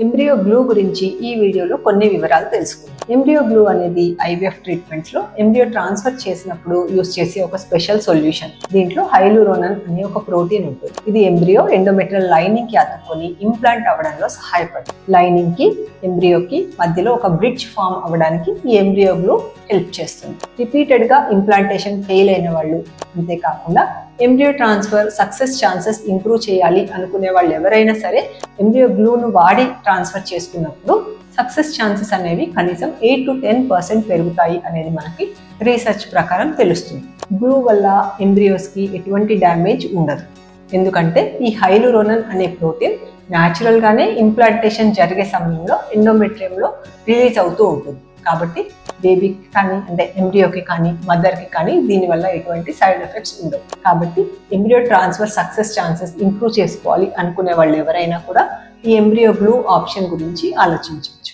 Embryo glue గురించి ఈ వీడియోలో కొన్ని వివరాలు తెలుసుకుందాం. ఎంబ్రియో గ్లూ అనేది ఐవీఎఫ్ ట్రీట్మెంట్స్ లో ఎంబ్రియో ట్రాన్స్ఫర్ చేసినప్పుడు యూస్ చేసే ఒక స్పెషల్ సొల్యూషన్. దీంట్లో హైలూరోనన్ అనే ఒక ప్రోటీన్ ఉంటుంది. ఇది ఎంబ్రియో ఎండోమెట్రియల్ లైనింగ్ కి అతుక్కొని ఇంప్లాంట్ అవ్వడంలో సహాయపడుతుంది. లైనింగ్ కి ఎంబ్రియోకి మధ్యలో ఒక బ్రిడ్జ్ ఫామ్ అవ్వడానికి ఈ ఎంబ్రియో గ్లూ హెల్ప్ చేస్తుంది. రిపీటెడ్ గా ఇంప్లాంటేషన్ ఫెయిల్ అయిన వాళ్ళు, అంతేకాకుండా embryo transfer success chances improve చేయాలి అనుకునే వాళ్ళు ఎవరైనా సరే ఎంబ్రియో గ్లూను వాడి ట్రాన్స్ఫర్ చేసుకున్నప్పుడు సక్సెస్ ఛాన్సెస్ అనేవి కనీసం 8 to 10% పెరుగుతాయి అనేది మనకి రీసెర్చ్ ప్రకారం తెలుస్తుంది. గ్లూ వల్ల ఎంబ్రియోస్ కి ఎటువంటి డ్యామేజ్ ఉండదు, ఎందుకంటే ఈ హైలూరోనన్ అనే ప్రోటీన్ న్యాచురల్ గానే ఇంప్లాంటేషన్ జరిగే సమయంలో ఎండోమెట్రియంలో రిలీజ్ అవుతూ ఉంటుంది. కాబట్టి బేబీకి కానీ అంటే ఎంబ్రియోకి కానీ మదర్కి కానీ దీనివల్ల ఎటువంటి సైడ్ ఎఫెక్ట్స్ ఉండవు. కాబట్టి embryo transfer success chances improve చేసుకోవాలి అనుకునే వాళ్ళు ఎవరైనా కూడా ఈ ఎంబ్రియో గ్లూ ఆప్షన్ గురించి ఆలోచించవచ్చు.